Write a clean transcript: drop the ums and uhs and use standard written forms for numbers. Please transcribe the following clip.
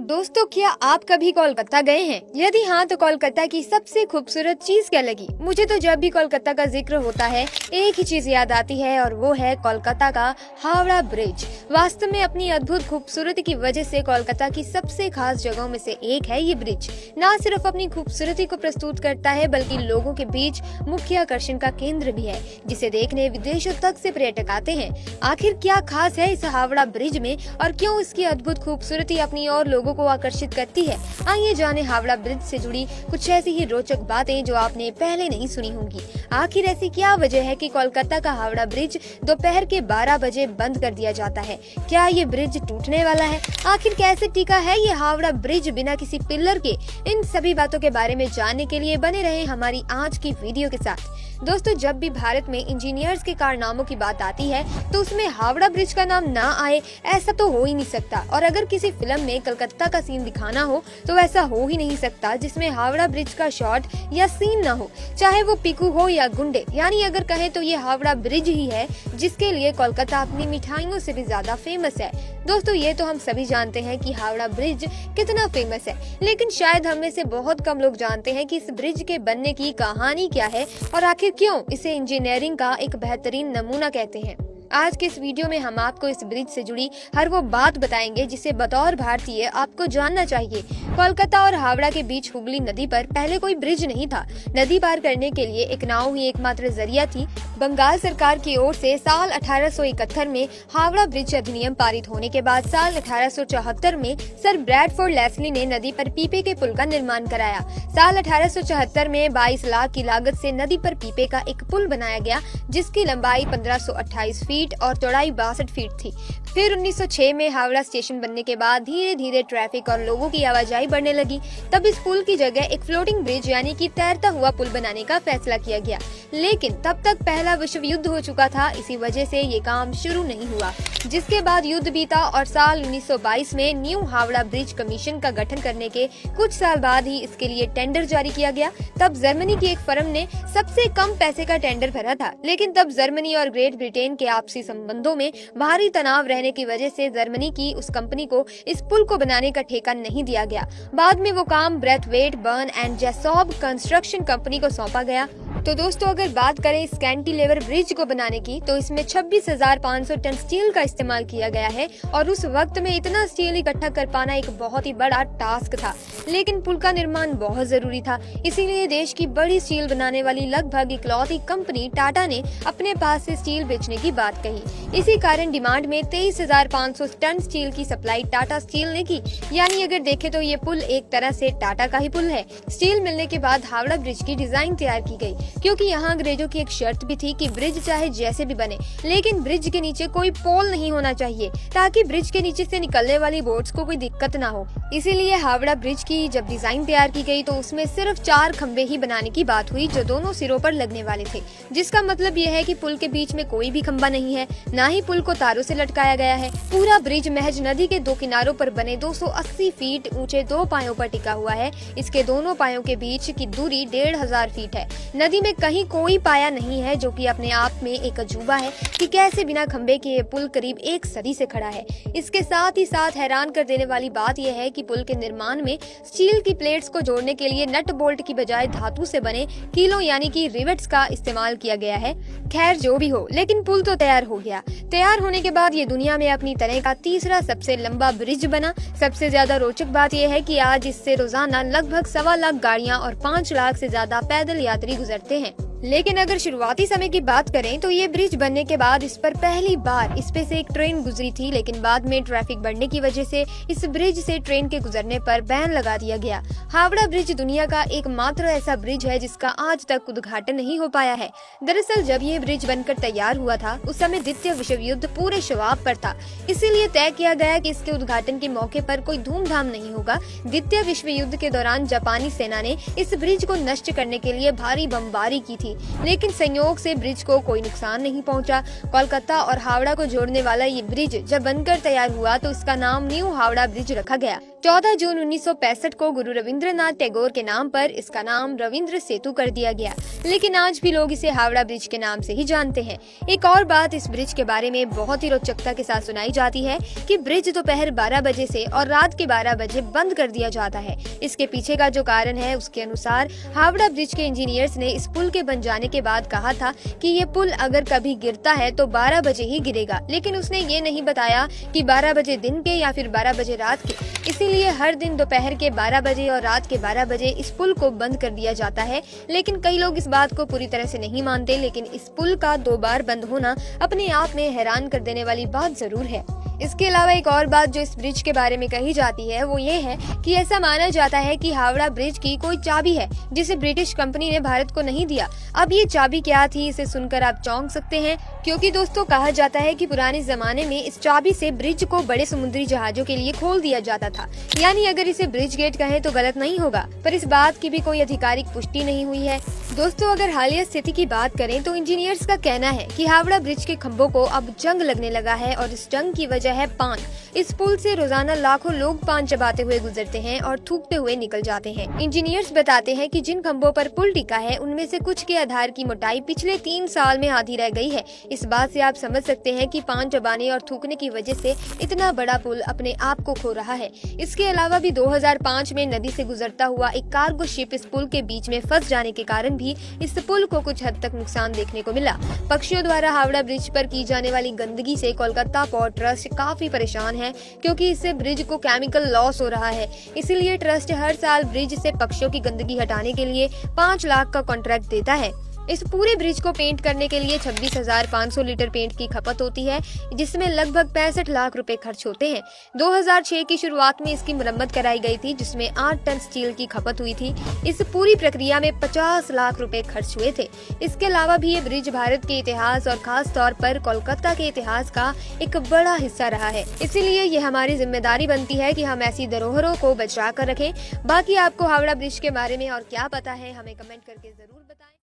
दोस्तों, क्या आप कभी कोलकाता गए हैं? यदि हाँ, तो कोलकाता की सबसे खूबसूरत चीज क्या लगी? मुझे तो जब भी कोलकाता का जिक्र होता है एक ही चीज याद आती है और वो है कोलकाता का हावड़ा ब्रिज। वास्तव में अपनी अद्भुत खूबसूरती की वजह से कोलकाता की सबसे खास जगहों में से एक है ये ब्रिज। न सिर्फ अपनी खूबसूरती को प्रस्तुत करता है बल्कि लोगों के बीच मुख्य आकर्षण का केंद्र भी है, जिसे देखने विदेशों तक से पर्यटक आते हैं। आखिर क्या खास है इस हावड़ा ब्रिज में और क्यों इसकी अद्भुत खूबसूरती अपनी और लोगों को आकर्षित करती है? आइए जाने हावड़ा ब्रिज से जुड़ी कुछ ऐसी ही रोचक बातें जो आपने पहले नहीं सुनी होंगी। आखिर ऐसी क्या वजह है कि कोलकाता का हावड़ा ब्रिज दोपहर के 12 बजे बंद कर दिया जाता है? क्या ये ब्रिज टूटने वाला है? आखिर कैसे टिका है ये हावड़ा ब्रिज बिना किसी पिलर के? इन सभी बातों के बारे में जानने के लिए बने रहे हमारी आज की वीडियो के साथ। दोस्तों, जब भी भारत में इंजीनियर्स के कारनामों की बात आती है तो उसमें हावड़ा ब्रिज का नाम ना आए ऐसा तो हो ही नहीं सकता। और अगर किसी फिल्म में कलकत्ता का सीन दिखाना हो तो ऐसा हो ही नहीं सकता जिसमें हावड़ा ब्रिज का शॉट या सीन ना हो, चाहे वो पीकू हो या गुंडे। यानी अगर कहें तो ये हावड़ा ब्रिज ही है जिसके लिए कोलकाता अपनी मिठाइयों से भी ज्यादा फेमस है। दोस्तों, ये तो हम सभी जानते हैं कि हावड़ा ब्रिज कितना फेमस है, लेकिन शायद हम में से बहुत कम लोग जानते हैं कि इस ब्रिज के बनने की कहानी क्या है और आखिर क्यों इसे इंजीनियरिंग का एक बेहतरीन नमूना कहते हैं। आज के इस वीडियो में हम आपको इस ब्रिज से जुड़ी हर वो बात बताएंगे जिसे बतौर भारतीय आपको जानना चाहिए। कोलकाता और हावड़ा के बीच हुगली नदी पर पहले कोई ब्रिज नहीं था। नदी पार करने के लिए एक नाव ही एकमात्र जरिया थी। बंगाल सरकार की ओर से साल 1871 में हावड़ा ब्रिज अधिनियम पारित होने के बाद साल 1874 में सर ब्रैडफोर्ड लेस्ली ने नदी पर पीपे के पुल का निर्माण कराया। साल 1874 में 22 लाख की लागत से नदी पर पीपे का एक पुल बनाया गया जिसकी लंबाई 1528 फीट और चौड़ाई 62 फीट थी। फिर 1906 में हावड़ा स्टेशन बनने के बाद धीरे धीरे ट्रैफिक और लोगों की आवाजाही बढ़ने लगी। तब इस पुल की जगह एक फ्लोटिंग ब्रिज यानी कि तैरता हुआ पुल बनाने का फैसला किया गया, लेकिन तब तक पहला विश्व युद्ध हो चुका था। इसी वजह से ये काम शुरू नहीं हुआ, जिसके बाद युद्ध बीता और साल 1922 में न्यू हावड़ा ब्रिज कमीशन का गठन करने के कुछ साल बाद ही इसके लिए टेंडर जारी किया गया। तब जर्मनी की एक फर्म ने सबसे कम पैसे का टेंडर भरा था, लेकिन तब जर्मनी और ग्रेट ब्रिटेन के आपसी संबंधों में भारी तनाव रहने की वजह से जर्मनी की उस कंपनी को इस पुल को बनाने का ठेका नहीं दिया गया। बाद में वो काम Braithwaite Burn and Jessop construction company को सौंपा गया। तो दोस्तों, अगर बात करें इस कैंटिलीवर ब्रिज को बनाने की तो इसमें 26,500 टन स्टील का इस्तेमाल किया गया है और उस वक्त में इतना स्टील इकट्ठा कर पाना एक बहुत ही बड़ा टास्क था। लेकिन पुल का निर्माण बहुत जरूरी था, इसीलिए देश की बड़ी स्टील बनाने वाली लगभग इकलौती कंपनी टाटा ने अपने पास से स्टील बेचने की बात कही। इसी कारण डिमांड में 23,500 टन स्टील की सप्लाई टाटा स्टील ने की। यानी अगर देखें तो ये पुल एक तरह से टाटा का ही पुल है। स्टील मिलने के बाद हावड़ा ब्रिज की डिजाइन तैयार की गई, क्योंकि यहाँ अंग्रेजों की एक शर्त भी थी कि ब्रिज चाहे जैसे भी बने लेकिन ब्रिज के नीचे कोई पोल नहीं होना चाहिए, ताकि ब्रिज के नीचे से निकलने वाली बोट्स को कोई दिक्कत ना हो। इसीलिए हावड़ा ब्रिज की जब डिजाइन तैयार की गई तो उसमें सिर्फ 4 खंबे ही बनाने की बात हुई जो दोनों सिरों पर लगने वाले थे, जिसका मतलब ये है कि पुल के बीच में कोई भी खंबा नहीं है, न ही पुल को तारों से लटकाया गया है। पूरा ब्रिज महज नदी के 2 किनारों पर बने 280 फीट ऊंचे 2 पायों पर टिका हुआ है। इसके दोनों पायों के बीच की दूरी 1,500 फीट है। नदी में कहीं कोई पाया नहीं है, जो कि अपने आप में एक अजूबा है कि कैसे बिना खंबे के ये पुल करीब 1 सदी से खड़ा है। इसके साथ ही साथ हैरान कर देने वाली बात यह है कि पुल के निर्माण में स्टील की प्लेट्स को जोड़ने के लिए नट बोल्ट की बजाय धातु से बने कीलों यानी कि रिवेट्स का इस्तेमाल किया गया है। खैर जो भी हो, लेकिन पुल तो तैयार हो गया। तैयार होने के बाद ये दुनिया में अपनी तरह का तीसरा सबसे लंबा ब्रिज बना। सबसे ज्यादा रोचक बात यह है कि आज इससे रोजाना लगभग 1.25 लाख गाड़ियां और 5 लाख से ज्यादा पैदल यात्री गुजरते हैं। लेकिन अगर शुरुआती समय की बात करें तो ये ब्रिज बनने के बाद इस पर पहली बार इस पे से एक ट्रेन गुजरी थी, लेकिन बाद में ट्रैफिक बढ़ने की वजह से इस ब्रिज से ट्रेन के गुजरने पर बैन लगा दिया गया। हावड़ा ब्रिज दुनिया का एकमात्र ऐसा ब्रिज है जिसका आज तक उद्घाटन नहीं हो पाया है। दरअसल जब ये ब्रिज बनकर तैयार हुआ था उस समय द्वितीय विश्व युद्ध पूरे शवाब पर था, इसीलिए तय किया गया कि इसके उद्घाटन के मौके पर कोई धूमधाम नहीं होगा। द्वितीय विश्व युद्ध के दौरान जापानी सेना ने इस ब्रिज को नष्ट करने के लिए भारी बमबारी की थी, लेकिन संयोग से ब्रिज को कोई नुकसान नहीं पहुंचा। कोलकाता और हावड़ा को जोड़ने वाला ये ब्रिज जब बनकर तैयार हुआ तो इसका नाम न्यू हावड़ा ब्रिज रखा गया। 14 जून 1965 को गुरु रविंद्रनाथ टैगोर के नाम पर इसका नाम रविंद्र सेतु कर दिया गया, लेकिन आज भी लोग इसे हावड़ा ब्रिज के नाम से ही जानते हैं। एक और बात इस ब्रिज के बारे में बहुत ही रोचकता के साथ सुनाई जाती है कि ब्रिज दोपहर 12 बजे से और रात के 12 बजे बंद कर दिया जाता है। इसके पीछे का जो कारण है, उसके अनुसार हावड़ा ब्रिज के इंजीनियर्स ने इस पुल के बन जाने के बाद कहा था कि ये पुल अगर कभी गिरता है तो 12 बजे ही गिरेगा, लेकिन उसने ये नहीं बताया कि 12 बजे दिन के या फिर 12 बजे रात के। इसीलिए हर दिन दोपहर के 12 बजे और रात के 12 बजे इस पुल को बंद कर दिया जाता है। लेकिन कई लोग इस बात को पूरी तरह से नहीं मानते, लेकिन इस पुल का 2 बार बंद होना अपने आप में हैरान कर देने वाली बात जरूर है। इसके अलावा एक और बात जो इस ब्रिज के बारे में कही जाती है वो ये है कि ऐसा माना जाता है कि हावड़ा ब्रिज की कोई चाबी है जिसे ब्रिटिश कंपनी ने भारत को नहीं दिया। अब ये चाबी क्या थी, इसे सुनकर आप चौंक सकते हैं, क्योंकि दोस्तों कहा जाता है कि पुराने जमाने में इस चाबी से ब्रिज को बड़े समुद्री जहाजों के लिए खोल दिया जाता था। यानी अगर इसे ब्रिज गेट कहें तो गलत नहीं होगा, पर इस बात की भी कोई आधिकारिक पुष्टि नहीं हुई है। दोस्तों अगर हालिया स्थिति की बात करें तो इंजीनियर्स का कहना है कि हावड़ा ब्रिज के खंभों को अब जंग लगने लगा है और इस जंग की वजह है पान। इस पुल से रोजाना लाखों लोग पान चबाते हुए गुजरते हैं और थूकते हुए निकल जाते हैं। इंजीनियर्स बताते हैं कि जिन खंभों पर पुल टिका है उनमें से कुछ के आधार की मोटाई पिछले 3 साल में आधी रह गई है। इस बात से आप समझ सकते हैं कि पान चबाने और थूकने की वजह से इतना बड़ा पुल अपने आप को खो रहा है। इसके अलावा भी 2005 में नदी से गुजरता हुआ एक कार्गो शिप इस पुल के बीच में फंस जाने के कारण भी इस पुल को कुछ हद तक नुकसान देखने को मिला। पक्षियों द्वारा हावड़ा ब्रिज पर की जाने वाली गंदगी से कोलकाता पोर्ट ट्रस्ट काफी परेशान है, क्योंकि इससे ब्रिज को केमिकल लॉस हो रहा है। इसीलिए ट्रस्ट हर साल ब्रिज से पक्षियों की गंदगी हटाने के लिए 5 लाख का कॉन्ट्रैक्ट देता है। इस पूरे ब्रिज को पेंट करने के लिए 26,500 लीटर पेंट की खपत होती है, जिसमें लगभग 65 लाख रुपए खर्च होते हैं। 2006 की शुरुआत में इसकी मरम्मत कराई गई थी, जिसमें 8 टन स्टील की खपत हुई थी। इस पूरी प्रक्रिया में 50 लाख रुपए खर्च हुए थे। इसके अलावा भी ये ब्रिज भारत के इतिहास और खास तौर पर कोलकाता के इतिहास का एक बड़ा हिस्सा रहा है। इसीलिए ये हमारी जिम्मेदारी बनती है कि हम ऐसी धरोहरों को बचा कर रखें। बाकी आपको हावड़ा ब्रिज के बारे में और क्या पता है, हमें कमेंट करके जरूर बताएं।